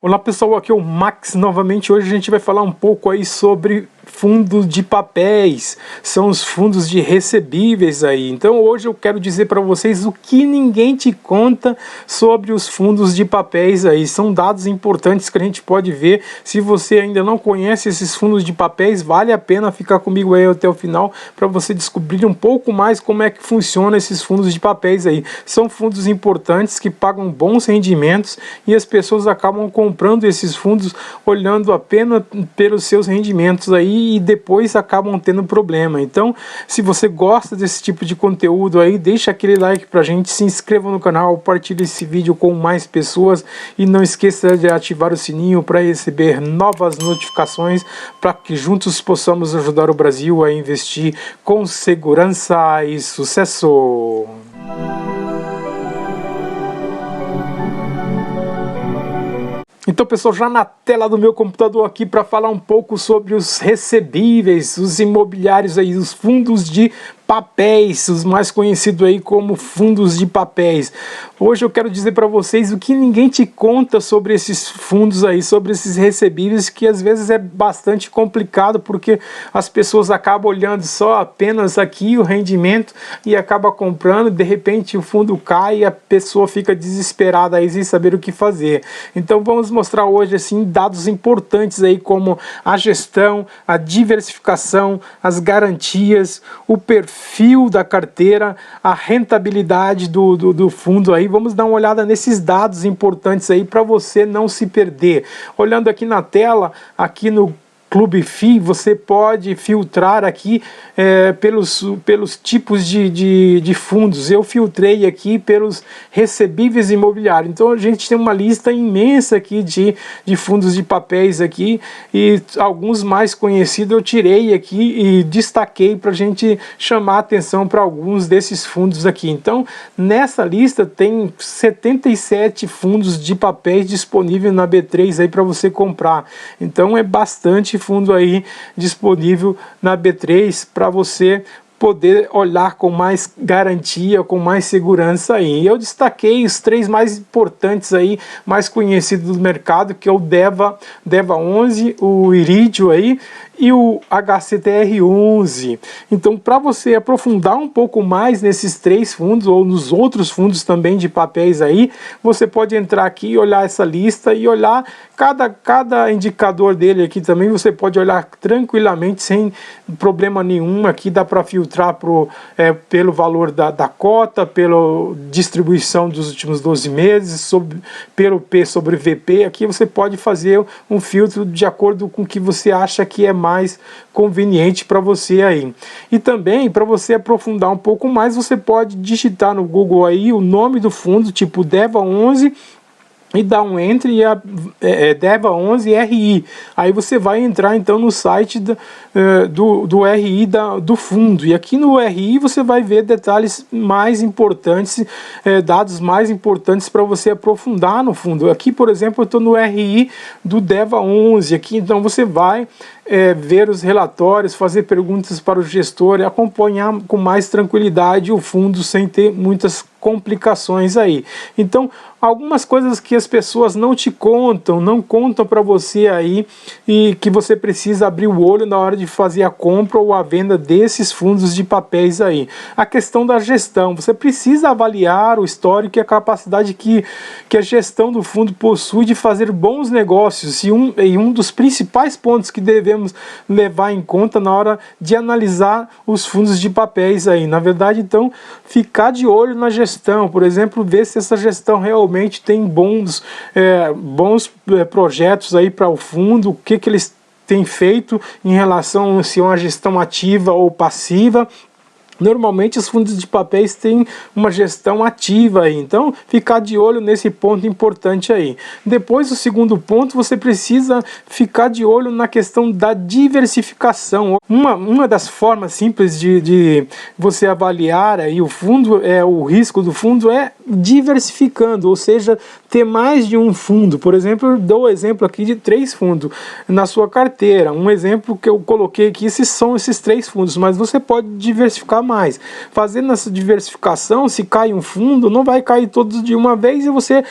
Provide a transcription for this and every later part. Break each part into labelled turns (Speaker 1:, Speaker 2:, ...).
Speaker 1: Olá pessoal, aqui é o Max novamente. Hoje a gente vai falar um pouco aí sobre fundos de papéis, são os fundos de recebíveis aí. Então hoje eu quero dizer para vocês o que ninguém te conta sobre os fundos de papéis aí. São dados importantes que a gente pode ver. Se você ainda não conhece esses fundos de papéis, vale a pena ficar comigo aí até o final para você descobrir um pouco mais como é que funciona esses fundos de papéis aí. São fundos importantes que pagam bons rendimentos e as pessoas acabam comprando esses fundos olhando apenas pelos seus rendimentos aí e depois acabam tendo problema. Então, se você gosta desse tipo de conteúdo aí, deixa aquele like pra gente, se inscreva no canal, compartilhe esse vídeo com mais pessoas e não esqueça de ativar o sininho para receber novas notificações, para que juntos possamos ajudar o Brasil a investir com segurança e sucesso. Então pessoal, já na tela do meu computador aqui para falar um pouco sobre os recebíveis, os imobiliários aí, os fundos de papéis, os mais conhecidos aí como fundos de papéis. Hoje eu quero dizer para vocês o que ninguém te conta sobre esses fundos aí, sobre esses recebíveis, que às vezes é bastante complicado, porque as pessoas acabam olhando só apenas aqui o rendimento e acaba comprando, de repente o fundo cai e a pessoa fica desesperada aí sem saber o que fazer. Então vamos mostrar hoje assim dados importantes aí como a gestão, a diversificação, as garantias, o perfil da carteira, a rentabilidade do fundo aí. Vamos dar uma olhada nesses dados importantes aí para você não se perder. Olhando aqui na tela, aqui no Clube FI, você pode filtrar aqui pelos tipos de fundos. Eu filtrei aqui pelos recebíveis imobiliários. Então a gente tem uma lista imensa aqui de fundos de papéis aqui, e alguns mais conhecidos eu tirei aqui e destaquei para a gente chamar a atenção para alguns desses fundos aqui. Então nessa lista tem 77 fundos de papéis disponíveis na B3 aí para você comprar. Então é bastante fundo aí disponível na B3 para você poder olhar com mais garantia, com mais segurança aí. Eu destaquei os três mais importantes aí, mais conhecidos do mercado, que é o DEVA 11, o Iridio aí e o HCTR11. Então, para você aprofundar um pouco mais nesses três fundos ou nos outros fundos também de papéis aí, você pode entrar aqui e olhar essa lista e olhar cada indicador dele aqui também. Você pode olhar tranquilamente sem problema nenhum. Aqui dá para filtrar pelo valor da cota, pela distribuição dos últimos 12 meses, pelo P sobre VP. Aqui você pode fazer um filtro de acordo com o que você acha que é mais conveniente para você aí. E também, para você aprofundar um pouco mais, você pode digitar no Google aí o nome do fundo, tipo DEVA 11, e dá um enter e DEVA 11 RI. Aí você vai entrar então no site do RI do fundo, e aqui no RI você vai ver detalhes mais importantes, dados mais importantes para você aprofundar no fundo. Aqui, por exemplo, eu estou no RI do DEVA 11 aqui, então você vai ver os relatórios, fazer perguntas para o gestor e acompanhar com mais tranquilidade o fundo sem ter muitas complicações aí. Então, algumas coisas que as pessoas não te contam, não contam para você aí, e que você precisa abrir o olho na hora de fazer a compra ou a venda desses fundos de papéis aí. A questão da gestão, você precisa avaliar o histórico e a capacidade que a gestão do fundo possui de fazer bons negócios, e um dos principais pontos que devemos levar em conta na hora de analisar os fundos de papéis aí. Na verdade, então, ficar de olho na gestão, por exemplo, ver se essa gestão realmente tem bons projetos aí para o fundo, o que eles têm feito em relação a se é uma gestão ativa ou passiva. Normalmente os fundos de papéis têm uma gestão ativa aí, então ficar de olho nesse ponto importante aí. Depois, o segundo ponto, você precisa ficar de olho na questão da diversificação. Uma das formas simples de você avaliar aí o fundo, o risco do fundo, é diversificando, ou seja, ter mais de um fundo. Por exemplo, eu dou o exemplo aqui de 3 fundos na sua carteira. Um exemplo que eu coloquei aqui, são esses 3 fundos, mas você pode diversificar mais. Fazendo essa diversificação, se cai um fundo, não vai cair todos de uma vez e você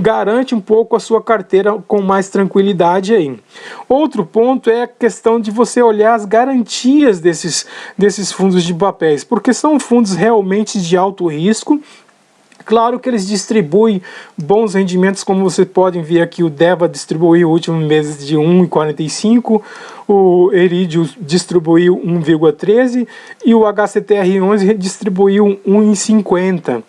Speaker 1: garante um pouco a sua carteira com mais tranquilidade aí. Outro ponto é a questão de você olhar as garantias desses fundos de papéis, porque são fundos realmente de alto risco. Claro que eles distribuem bons rendimentos, como vocês podem ver aqui, o DEVA distribuiu últimos meses de 1,45, o Iridium distribuiu 1,13 e o HCTR11 distribuiu 1,50.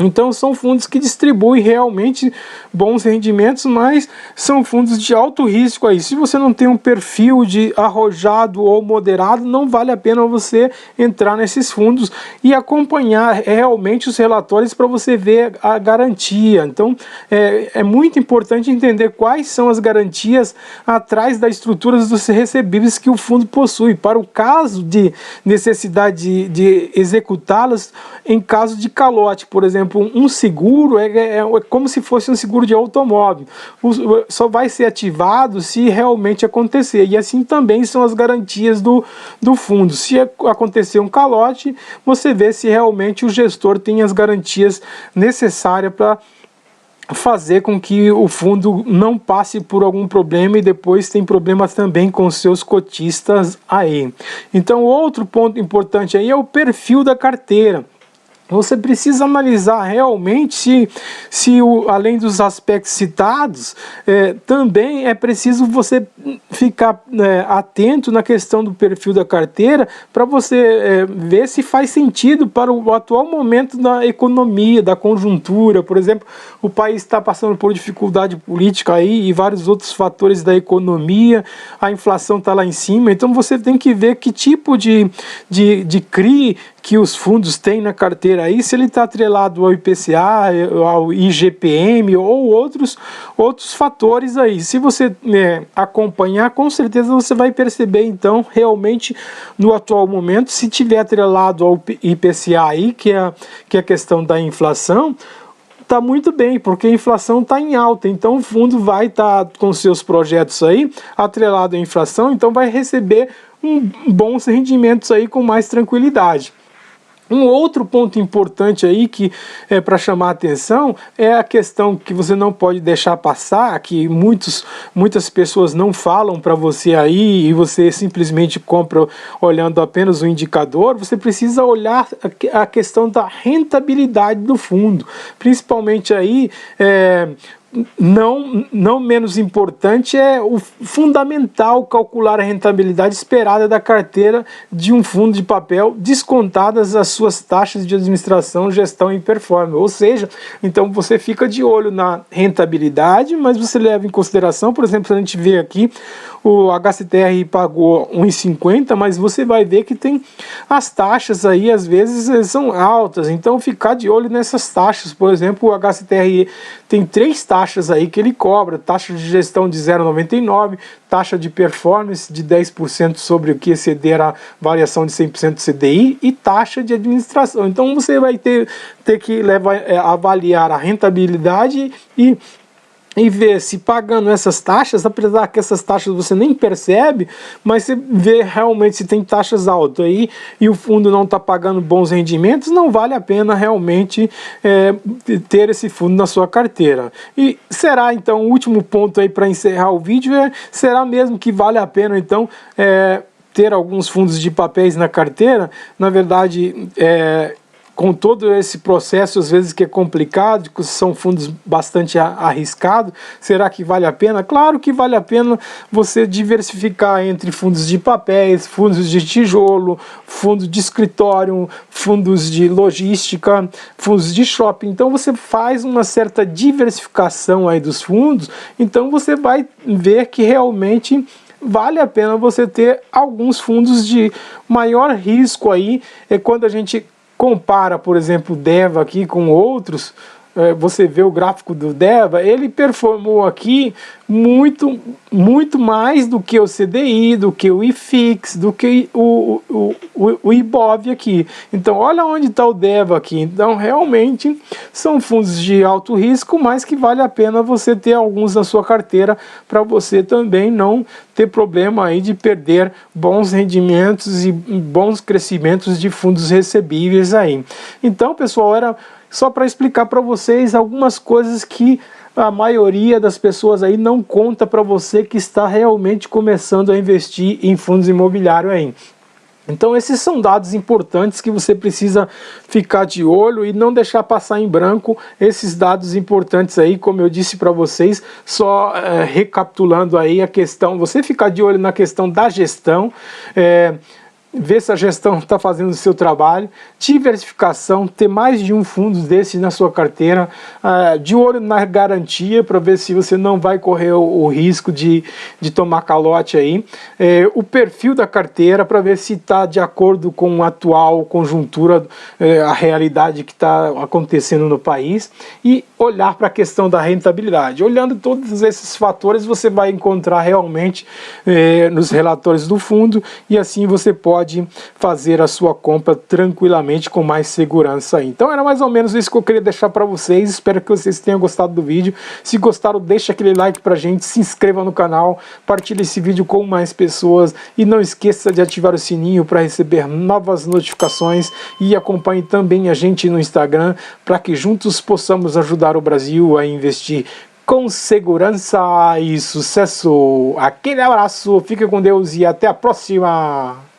Speaker 1: Então são fundos que distribuem realmente bons rendimentos, mas são fundos de alto risco aí. Se você não tem um perfil de arrojado ou moderado, não vale a pena você entrar nesses fundos e acompanhar realmente os relatórios para você ver a garantia. Então é muito importante entender quais são as garantias atrás das estruturas dos recebíveis que o fundo possui, para o caso de necessidade de executá-las em caso de calote. Por exemplo, um seguro é como se fosse um seguro de automóvel, só vai ser ativado se realmente acontecer, e assim também são as garantias do fundo. Se acontecer um calote, você vê se realmente o gestor tem as garantias necessárias para fazer com que o fundo não passe por algum problema e depois tem problemas também com seus cotistas aí. Então outro ponto importante aí é o perfil da carteira. Você precisa analisar realmente se além dos aspectos citados, também é preciso você ficar atento na questão do perfil da carteira para você ver se faz sentido para o atual momento da economia, da conjuntura. Por exemplo, o país está passando por dificuldade política aí e vários outros fatores da economia, a inflação está lá em cima, então você tem que ver que tipo de CRI que os fundos têm na carteira aí, se ele está atrelado ao IPCA, ao IGPM ou outros fatores aí. Se você acompanhar, com certeza você vai perceber então realmente no atual momento, se tiver atrelado ao IPCA aí, que é a questão da inflação, está muito bem, porque a inflação está em alta, então o fundo vai estar com seus projetos aí atrelado à inflação, então vai receber bons rendimentos aí com mais tranquilidade. Um outro ponto importante aí que é para chamar a atenção é a questão que você não pode deixar passar, que muitas pessoas não falam para você aí e você simplesmente compra olhando apenas o indicador. Você precisa olhar a questão da rentabilidade do fundo, principalmente aí não menos importante é o fundamental calcular a rentabilidade esperada da carteira de um fundo de papel, descontadas as suas taxas de administração, gestão e performance. Ou seja, então você fica de olho na rentabilidade, mas você leva em consideração, por exemplo, se a gente vê aqui, o HCTR pagou 1,50, mas você vai ver que tem as taxas aí, às vezes são altas, então ficar de olho nessas taxas. Por exemplo, o HCTR tem 3 taxas aí que ele cobra: taxa de gestão de 0,99, taxa de performance de 10% sobre o que exceder a variação de 100% do CDI e taxa de administração. Então você vai ter que avaliar a rentabilidade e ver se pagando essas taxas, apesar que essas taxas você nem percebe, mas você vê realmente se tem taxas altas aí e o fundo não está pagando bons rendimentos, não vale a pena realmente ter esse fundo na sua carteira. E será então o último ponto aí para encerrar o vídeo, será mesmo que vale a pena então ter alguns fundos de papéis na carteira? Na verdade, com todo esse processo, às vezes que é complicado, que são fundos bastante arriscados, será que vale a pena? Claro que vale a pena você diversificar entre fundos de papéis, fundos de tijolo, fundos de escritório, fundos de logística, fundos de shopping. Então você faz uma certa diversificação aí dos fundos, então você vai ver que realmente vale a pena você ter alguns fundos de maior risco aí, quando a gente compara, por exemplo, o DEVA aqui com outros, você vê o gráfico do DEVA, ele performou aqui muito mais do que o CDI, do que o IFIX, do que o IBOV aqui. Então olha onde está o DEVA aqui. Então realmente são fundos de alto risco, mas que vale a pena você ter alguns na sua carteira para você também não ter problema aí de perder bons rendimentos e bons crescimentos de fundos recebíveis aí. Então, pessoal, era só para explicar para vocês algumas coisas que a maioria das pessoas aí não conta para você que está realmente começando a investir em fundos imobiliários aí. Então esses são dados importantes que você precisa ficar de olho e não deixar passar em branco esses dados importantes aí, como eu disse para vocês, só recapitulando aí a questão, você ficar de olho na questão da gestão, ver se a gestão está fazendo o seu trabalho, diversificação, ter mais de um fundo desse na sua carteira, de olho na garantia para ver se você não vai correr o risco de tomar calote aí, o perfil da carteira para ver se está de acordo com a atual conjuntura, a realidade que está acontecendo no país, e olhar para a questão da rentabilidade. Olhando todos esses fatores, você vai encontrar realmente nos relatórios do fundo, e assim você pode fazer a sua compra tranquilamente com mais segurança aí. Então era mais ou menos isso que eu queria deixar para vocês. Espero que vocês tenham gostado do vídeo. Se gostaram, deixa aquele like pra gente, se inscreva no canal, compartilhe esse vídeo com mais pessoas e não esqueça de ativar o sininho para receber novas notificações, e acompanhe também a gente no Instagram para que juntos possamos ajudar o Brasil a investir com segurança e sucesso. Aquele abraço, fique com Deus e até a próxima!